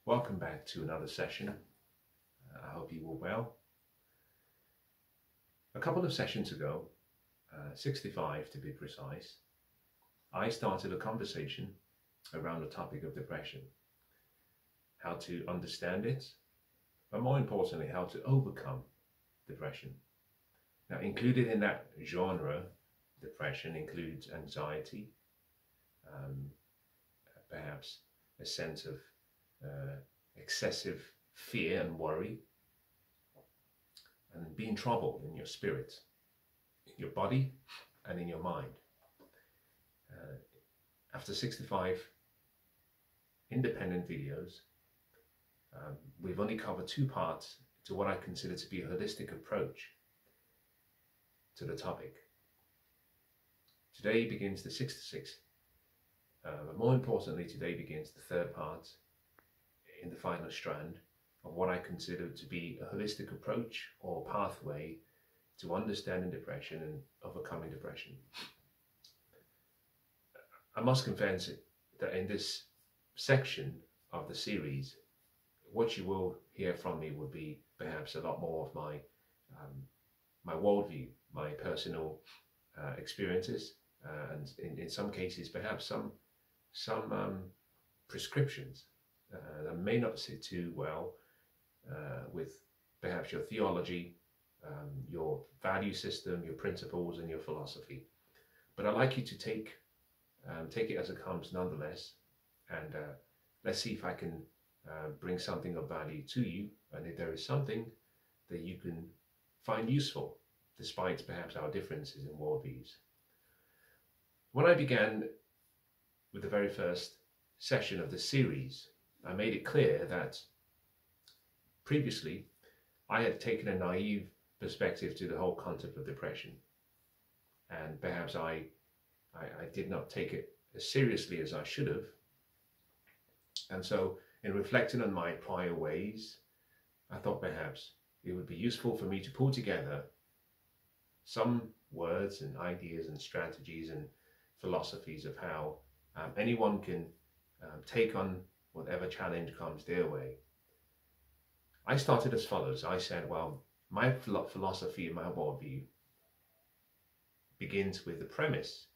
Welcome back to another session. I hope you were well. A couple of sessions ago, 65 to be precise, I started a conversation around the topic of depression, how to understand it, but more importantly, how to overcome depression. Now, included in that genre, depression includes anxiety, perhaps a sense of excessive fear and worry, and being troubled in your spirit, in your body, and in your mind. After 65 independent videos, we've only covered two parts to what I consider to be a holistic approach to the topic. Today begins the 66, but more importantly, today begins the third part in the final strand of what I consider to be a holistic approach or pathway to understanding depression and overcoming depression. I must confess that in this section of the series, what you will hear from me would be perhaps a lot more of my worldview, my personal experiences, and in some cases perhaps some prescriptions that may not sit too well with perhaps your theology, your value system, your principles, and your philosophy. But I'd like you to take it as it comes nonetheless, and let's see if I can bring something of value to you, and if there is something that you can find useful, despite perhaps our differences in worldviews. When I began with the very first session of the series, I made it clear that previously I had taken a naive perspective to the whole concept of depression, and perhaps I did not take it as seriously as I should have. And so in reflecting on my prior ways, I thought perhaps it would be useful for me to pull together some words and ideas and strategies and philosophies of how anyone can take on whatever challenge comes their way. I started as follows. I said, well, my philosophy and my worldview begins with the premise.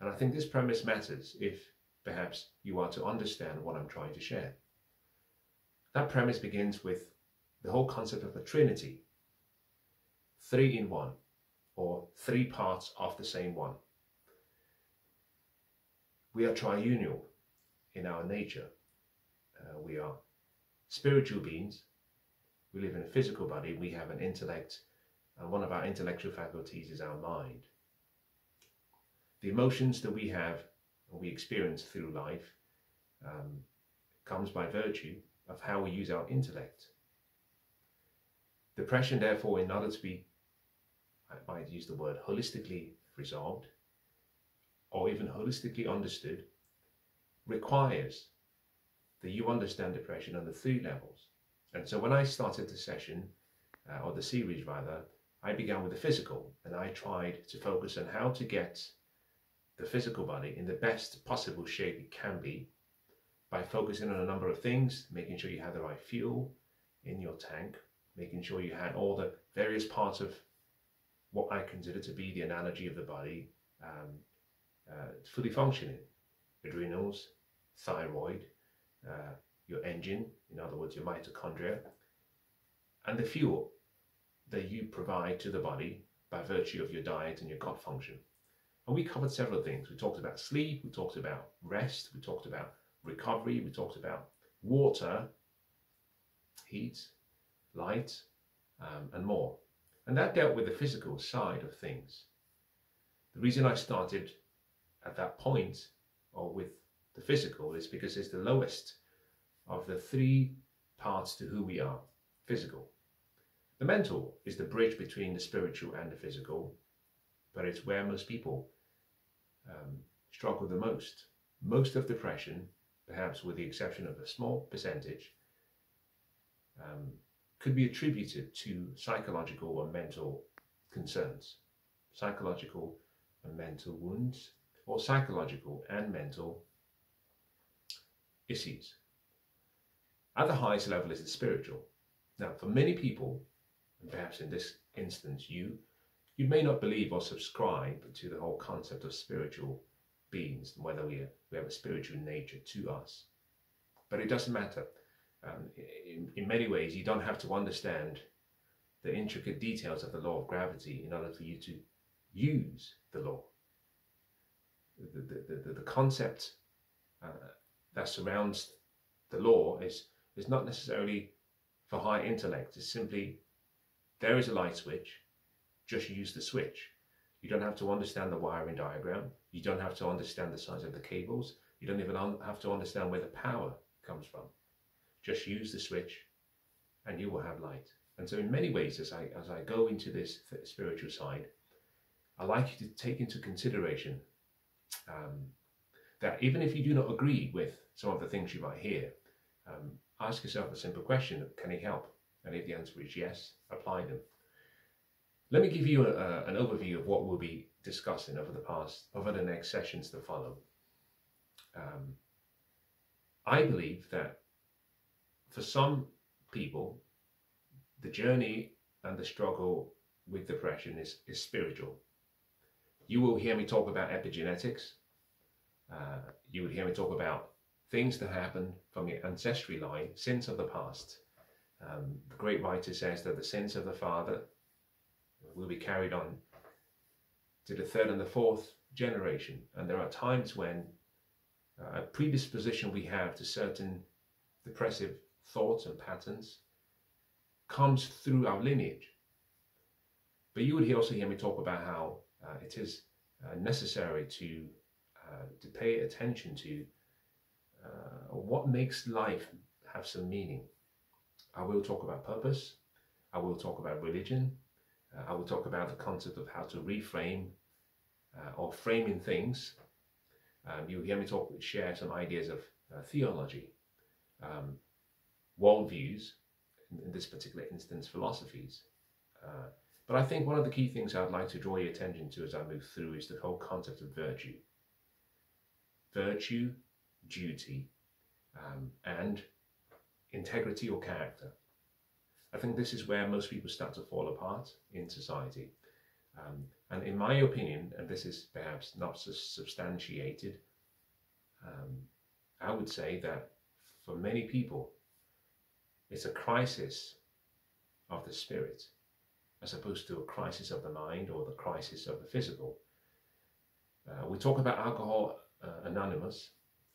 And I think this premise matters if perhaps you are to understand what I'm trying to share. That premise begins with the whole concept of a trinity, three in one, or three parts of the same one. We are triunal in our nature. We are spiritual beings. We live in a physical body. We have an intellect, and one of our intellectual faculties is our mind. The emotions that we have and we experience through life comes by virtue of how we use our intellect. Depression, therefore, in order to be, I might use the word, holistically resolved, or even holistically understood, requires that you understand depression on the three levels. And so when I started the session, or the series rather, I began with the physical, and I tried to focus on how to get the physical body in the best possible shape it can be by focusing on a number of things, making sure you have the right fuel in your tank, making sure you had all the various parts of what I consider to be the analogy of the body fully functioning. Adrenals, thyroid, your engine, in other words, your mitochondria, and the fuel that you provide to the body by virtue of your diet and your gut function. And we covered several things. We talked about sleep, we talked about rest, we talked about recovery, we talked about water, heat, light, and more. And that dealt with the physical side of things. The reason I started at that point, or with the physical, is because it's the lowest of the three parts to who we are, physical. The mental is the bridge between the spiritual and the physical, but it's where most people struggle the most. Most of depression, perhaps with the exception of a small percentage, could be attributed to psychological or mental concerns, psychological and mental wounds, or psychological and mental issues. At the highest level is the spiritual. Now, for many people, and perhaps in this instance you may not believe or subscribe to the whole concept of spiritual beings, whether we have a spiritual nature to us. But it doesn't matter. In many ways, you don't have to understand the intricate details of the law of gravity in order for you to use the law. The concept that surrounds the law is not necessarily for high intellect. It's simply, there is a light switch, just use the switch. You don't have to understand the wiring diagram. You don't have to understand the size of the cables. You don't even have to understand where the power comes from. Just use the switch and you will have light. And so in many ways, as I go into this spiritual side, I like you to take into consideration that even if you do not agree with some of the things you might hear, ask yourself a simple question: can he help? And if the answer is yes, apply them. Let me give you an overview of what we'll be discussing over the next sessions to follow. I believe that for some people, the journey and the struggle with depression is spiritual. You will hear me talk about epigenetics. You will hear me talk about things that happen from your ancestry line, sins of the past. The great writer says that the sins of the father will be carried on to the third and the fourth generation. And there are times when a predisposition we have to certain depressive thoughts and patterns comes through our lineage. But you would also hear me talk about how it is necessary to pay attention to what makes life have some meaning. I will talk about purpose. I will talk about religion. I will talk about the concept of how to reframe or framing things. You'll hear me share some ideas of theology, worldviews, in this particular instance, philosophies. But I think one of the key things I'd like to draw your attention to as I move through is the whole concept of virtue. Virtue, duty, and integrity or character. I think this is where most people start to fall apart in society. And in my opinion, and this is perhaps not so substantiated, I would say that for many people, it's a crisis of the spirit, as opposed to a crisis of the mind or the crisis of the physical. We talk about Alcohol Anonymous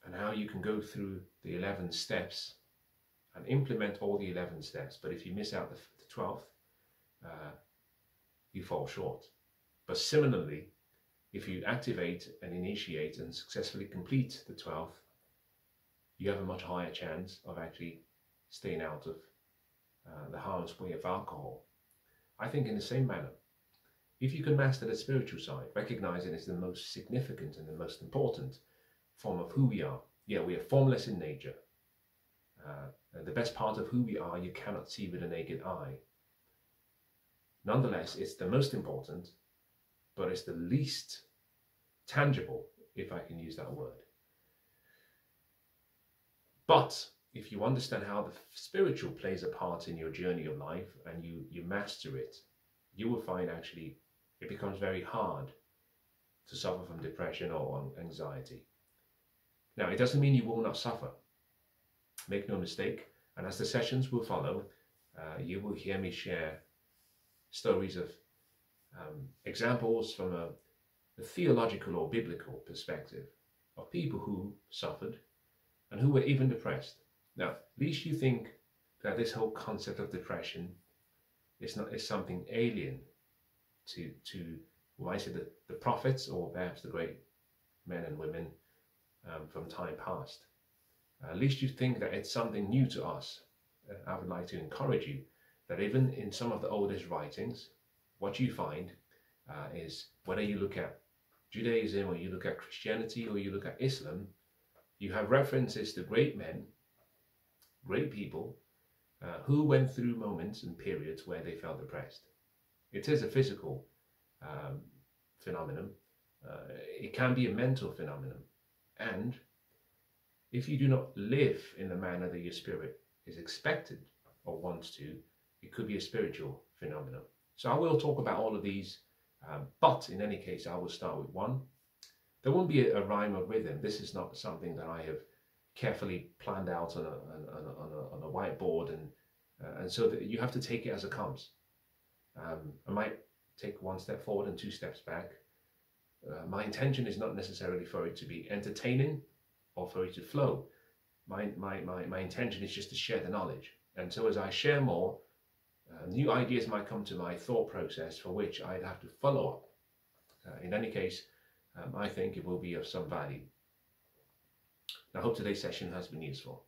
and how you can go through the 11 steps and implement all the 11 steps, but if you miss out the 12th, you fall short. But similarly, if you activate and initiate and successfully complete the 12th, you have a much higher chance of actually staying out of the harm's way of alcohol. I think in the same manner, if you can master the spiritual side, recognizing it's the most significant and the most important form of who we are. Yeah, we are formless in nature. The best part of who we are you cannot see with a naked eye. Nonetheless, it's the most important, but it's the least tangible, if I can use that word. But if you understand how the spiritual plays a part in your journey of life and you master it, you will find actually it becomes very hard to suffer from depression or anxiety. Now, it doesn't mean you will not suffer. Make no mistake, and as the sessions will follow, you will hear me share stories of examples from a theological or biblical perspective of people who suffered and who were even depressed. Now, least you think that this whole concept of depression is something alien to well, I say the prophets or perhaps the great men and women from time past. At least you think that it's something new to us. I would like to encourage you that even in some of the oldest writings, what you find is whether you look at Judaism or you look at Christianity or you look at Islam, you have references to great men, great people who went through moments and periods where they felt depressed. It is a physical phenomenon. It can be a mental phenomenon. And if you do not live in the manner that your spirit is expected or wants to. It could be a spiritual phenomenon. So I will talk about all of these, but in any case, I will start with one. There won't be a rhyme or rhythm. This is not something that I have carefully planned out on a whiteboard, and so that you have to take it as it comes. I might take one step forward and two steps back. My intention is not necessarily for it to be entertaining or for it to flow. My intention is just to share the knowledge. And so as I share more, new ideas might come to my thought process for which I'd have to follow up. In any case, I think it will be of some value. I hope today's session has been useful.